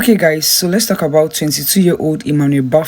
Okay guys, so let's talk about 22-year-old Emmanuel,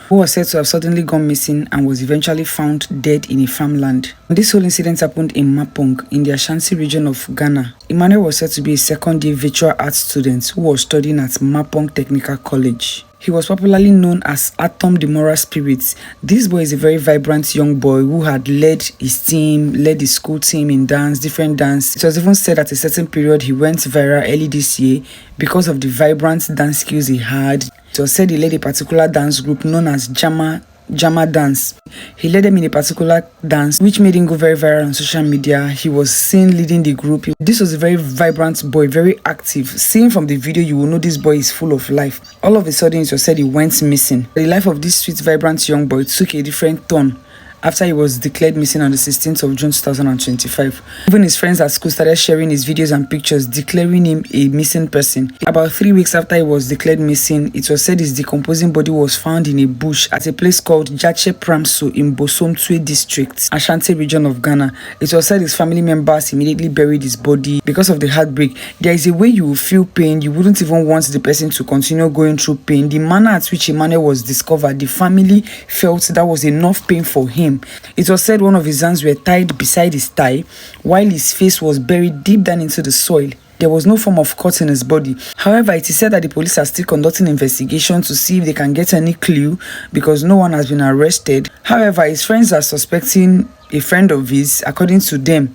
who was said to have suddenly gone missing and was eventually found dead in a farmland. This whole incident happened in Mapong in the Ashanti region of Ghana. Emmanuel was said to be a second-year virtual arts student who was studying at Mapong Technical College. He was popularly known as Atom the Moral Spirit. This boy is a very vibrant young boy who had led his school team in different dance. It was even said at a certain period he went viral early this year because of the vibrant dance skills he had. It was said he led a particular dance group known as Jama dance. He led them in a particular dance which made him go very viral on social media. He was seen leading the group. This was a very vibrant boy, very active. Seeing from the video, you will know this boy is full of life. All of a sudden, it was said he went missing. The life of this sweet, vibrant young boy took a different turn after he was declared missing on the 16th of June 2025. Even his friends at school started sharing his videos and pictures, declaring him a missing person. About 3 weeks after he was declared missing, it was said his decomposing body was found in a bush at a place called Jache Pramso in Bosomtwe district, Ashanti region of Ghana. It was said his family members immediately buried his body. Because of the heartbreak, there is a way you will feel pain. You wouldn't even want the person to continue going through pain. The manner at which Emmanuel was discovered, the family felt that was enough pain for him. It was said one of his hands were tied beside his thigh, while his face was buried deep down into the soil. There was no form of cut in his body. However, it is said that the police are still conducting investigation to see if they can get any clue because no one has been arrested. However, his friends are suspecting a friend of his. According to them,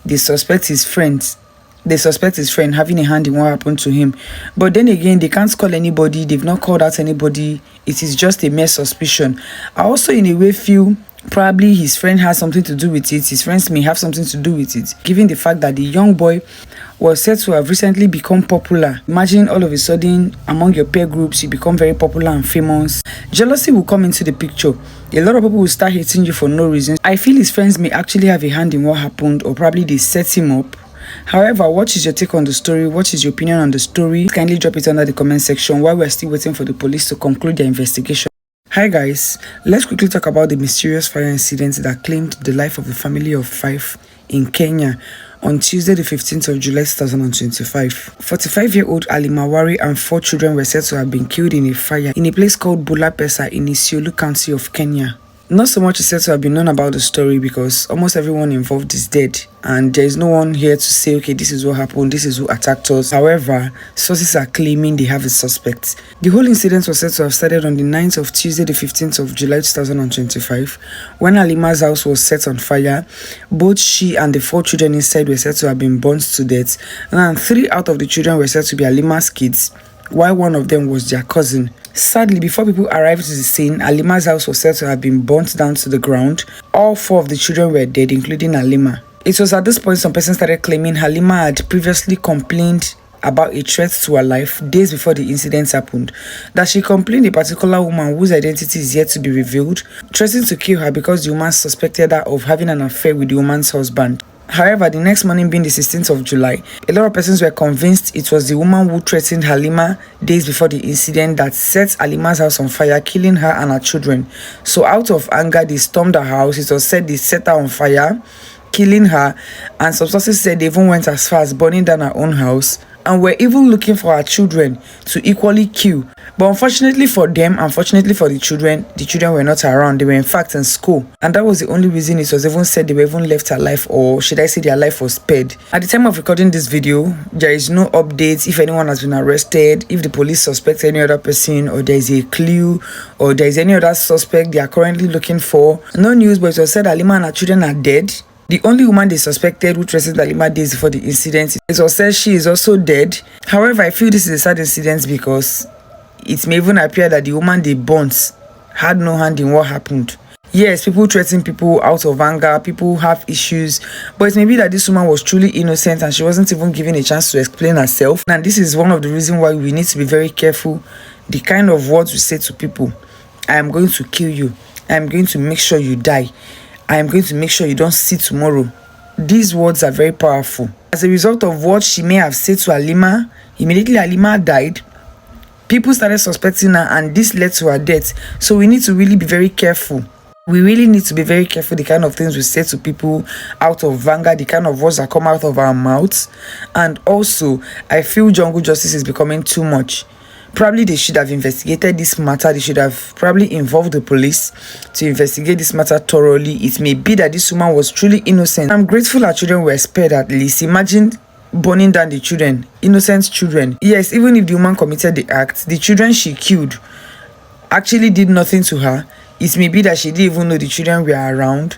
they suspect his friend having a hand in what happened to him. But then again, they can't call anybody. They've not called out anybody. It is just a mere suspicion. I also in a way feel probably his friend has something to do with it. His friends may have something to do with it, given the fact that the young boy was said to have recently become popular. Imagine all of a sudden among your peer groups you become very popular and famous. Jealousy will come into the picture. A lot of people will start hating you for no reason. I feel his friends may actually have a hand in what happened, or probably they set him up. However, what is your take on the story? What is your opinion on the story? Kindly drop it under the comment section while we're still waiting for the police to conclude their investigation. Hi guys, let's quickly talk about the mysterious fire incident that claimed the life of a family of 5 in Kenya on Tuesday the 15th of July 2025. 45-year-old Ali Mawari and 4 children were said to have been killed in a fire in a place called Bulapesa in Isiolo County of Kenya. Not so much is said to have been known about the story because almost everyone involved is dead and there is no one here to say, okay, this is what happened, this is who attacked us. However, sources are claiming they have a suspect. The whole incident was said to have started on the 9th of Tuesday the 15th of July 2025 when Alima's house was set on fire. Both she and the 4 children inside were said to have been burnt to death, and 3 out of the children were said to be Alima's kids, while one of them was their cousin. Sadly, before people arrived to the scene, Alima's house was said to have been burnt down to the ground. All 4 of the children were dead, including Halima. It was at this point some persons started claiming Halima had previously complained about a threat to her life days before the incident happened. That she complained a particular woman whose identity is yet to be revealed threatened to kill her because the woman suspected her of having an affair with the woman's husband. However, the next morning being the 16th of July, a lot of persons were convinced it was the woman who threatened Halima days before the incident that set Halima's house on fire, killing her and her children. So out of anger, they stormed her house. It was said they set her on fire, killing her, and some sources said they even went as far as burning down her own house and were even looking for her children to equally kill. But unfortunately for them, unfortunately for the children were not around. They were in fact in school. And that was the only reason it was even said they were even left alive, or should I say their life was spared. At the time of recording this video, there is no updates if anyone has been arrested, if the police suspect any other person, or there is a clue, or there is any other suspect they are currently looking for. No news, but it was said Halima and her children are dead. The only woman they suspected who threatened Halima days before the incident, it was said she is also dead. However, I feel this is a sad incident because it may even appear that the woman they burnt had no hand in what happened. Yes, people threaten people out of anger, people have issues, but it may be that this woman was truly innocent and she wasn't even given a chance to explain herself. And this is one of the reasons why we need to be very careful the kind of words we say to people. I am going to kill you. I am going to make sure you die. I am going to make sure you don't see tomorrow. These words are very powerful. As a result of what she may have said to Halima, immediately Halima died. People started suspecting her and this led to her death. So we need to really be very careful. We really need to be very careful the kind of things we say to people out of anger, the kind of words that come out of our mouths. And also, I feel jungle justice is becoming too much. Probably they should have investigated this matter. They should have probably involved the police to investigate this matter thoroughly. It may be that this woman was truly innocent. I'm grateful her children were spared at least. Imagine burning down the children, innocent children. Yes, even if the woman committed the act, the children she killed actually did nothing to her. It may be that she didn't even know the children were around,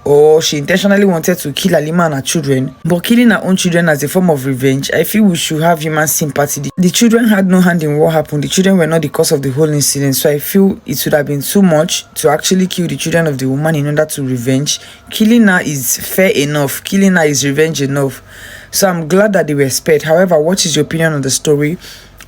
or she intentionally wanted to kill Halima and her children. But killing her own children as a form of revenge, I feel we should have human sympathy. The children had no hand in what happened. The children were not the cause of the whole incident, so I feel it would have been too much to actually kill the children of the woman in order to revenge. Killing her is fair enough. Killing her is revenge enough. So I'm glad that they were spared. However, what is your opinion on the story?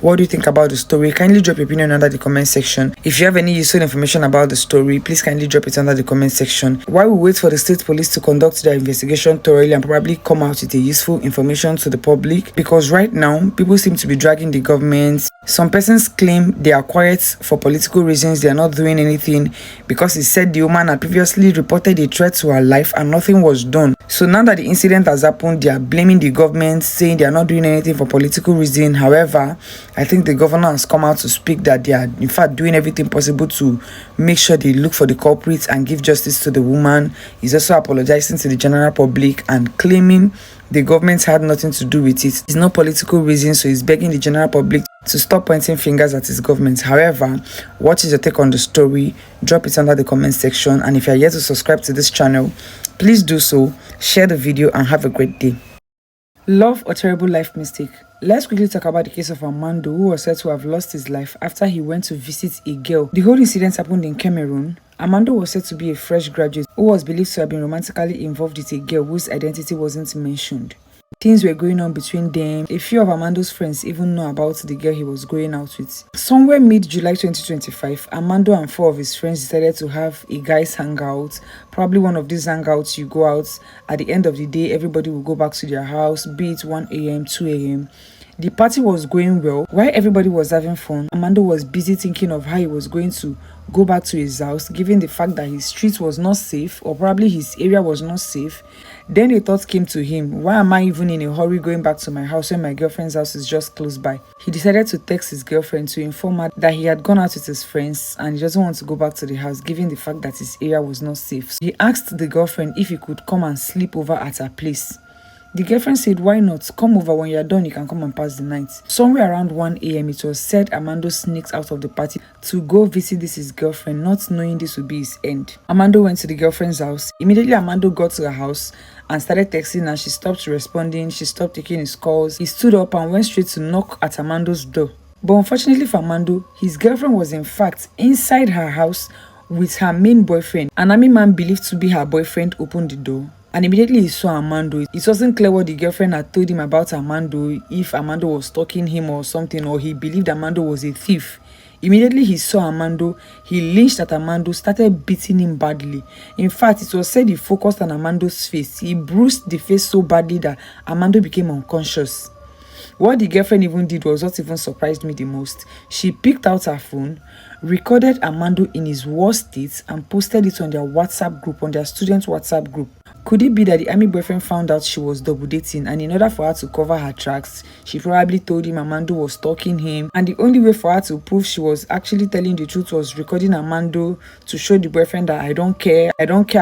What do you think about the story? Kindly drop your opinion under the comment section. If you have any useful information about the story, please kindly drop it under the comment section. While we wait for the state police to conduct their investigation thoroughly and probably come out with a useful information to the public, because right now, people seem to be dragging the government. Some persons claim they are quiet for political reasons. They are not doing anything because it said the woman had previously reported a threat to her life and nothing was done. So now that the incident has happened, they are blaming the government, saying they are not doing anything for political reasons. However, I think the governor has come out to speak that they are in fact doing everything possible to make sure they look for the culprits and give justice to the woman. He's also apologizing to the general public and claiming the government had nothing to do with it. It's no political reason, so he's begging the general public to stop pointing fingers at his government. However, what is your take on the story? Drop it under the comment section, and if you are yet to subscribe to this channel, please do so, share the video, and have a great day. Love or terrible life mistake? Let's quickly talk about the case of Armando, who was said to have lost his life after he went to visit a girl. The whole incident happened in Cameroon. Armando was said to be a fresh graduate who was believed to have been romantically involved with a girl whose identity wasn't mentioned. Things were going on between them. A few of Armando's friends even know about the girl he was going out with. Somewhere mid-July 2025, Armando and 4 of his friends decided to have a guys hangout. Probably one of these hangouts you go out, at the end of the day, everybody will go back to their house, be it 1 a.m., 2 a.m. The party was going well. While everybody was having fun, Armando was busy thinking of how he was going to go back to his house, given the fact that his street was not safe, or probably his area was not safe. Then a thought came to him: why am I even in a hurry going back to my house when my girlfriend's house is just close by? He decided to text his girlfriend to inform her that he had gone out with his friends and he doesn't want to go back to the house, given the fact that his area was not safe. So he asked the girlfriend if he could come and sleep over at her place. The girlfriend said, why not? Come over, when you're done, you can come and pass the night. Somewhere around 1 a.m, it was said Armando sneaked out of the party to go visit his girlfriend, not knowing this would be his end. Armando went to the girlfriend's house. Immediately, Armando got to her house and started texting her. She stopped responding. She stopped taking his calls. He stood up and went straight to knock at Armando's door. But unfortunately for Armando, his girlfriend was in fact inside her house with her main boyfriend. An army man believed to be her boyfriend opened the door. And immediately he saw Armando. It wasn't clear what the girlfriend had told him about Armando, if Armando was stalking him or something, or he believed Armando was a thief. Immediately he saw Armando, he lynched at Armando, started beating him badly. In fact, it was said he focused on Armando's face. He bruised the face so badly that Armando became unconscious. What the girlfriend even did was what even surprised me the most. She picked out her phone, recorded Armando in his worst state, and posted it on their WhatsApp group, on their student WhatsApp group. Could it be that the army boyfriend found out she was double dating, and in order for her to cover her tracks, she probably told him Armando was stalking him, and the only way for her to prove she was actually telling the truth was recording Armando to show the boyfriend that I don't care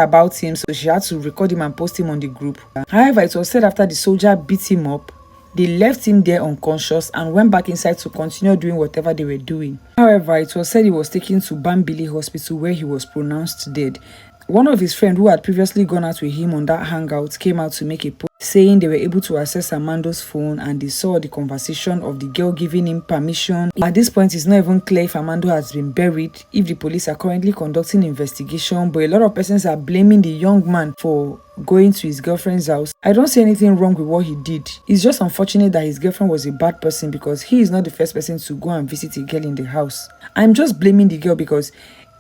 about him, so she had to record him and post him on the group. However, it was said after the soldier beat him up, they left him there unconscious and went back inside to continue doing whatever they were doing. However, it was said he was taken to Bambili Hospital where he was pronounced dead. One of his friends who had previously gone out with him on that hangout came out to make a post saying they were able to access Armando's phone and they saw the conversation of the girl giving him permission. At this point, it's not even clear if Armando has been buried, if the police are currently conducting investigation, but a lot of persons are blaming the young man for going to his girlfriend's house. I don't see anything wrong with what he did. It's just unfortunate that his girlfriend was a bad person, because he is not the first person to go and visit a girl in the house. I'm just blaming the girl, because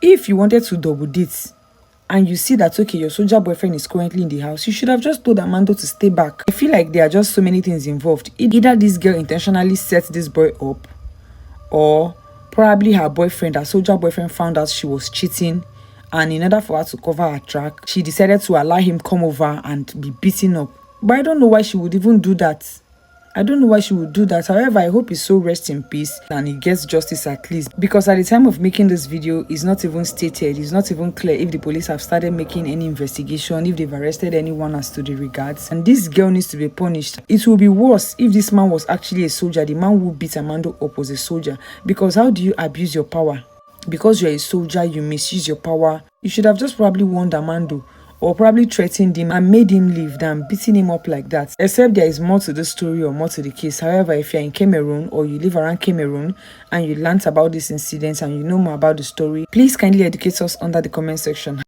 if you wanted to double date and you see that, okay, your soldier boyfriend is currently in the house, you should have just told Armando to stay back. I feel like there are just so many things involved. Either this girl intentionally set this boy up, or probably her boyfriend, her soldier boyfriend, found out she was cheating, and in order for her to cover her track, she decided to allow him come over and be beaten up. But I don't know why she would even do that. I don't know why she would do that. However, I hope his soul rests in peace and he gets justice at least. Because at the time of making this video, it's not even stated, it's not even clear if the police have started making any investigation, if they've arrested anyone as to the regards. And this girl needs to be punished. It will be worse if this man was actually a soldier. The man who beat Amanda up was a soldier. Because how do you abuse your power? Because you're a soldier, you misuse your power. You should have just probably warned Amanda, or probably threatened him and made him leave than beating him up like that. Except there is more to the story or more to the case. However, if you're in Cameroon or you live around Cameroon and you learnt about this incident and you know more about the story, please kindly educate us under the comment section.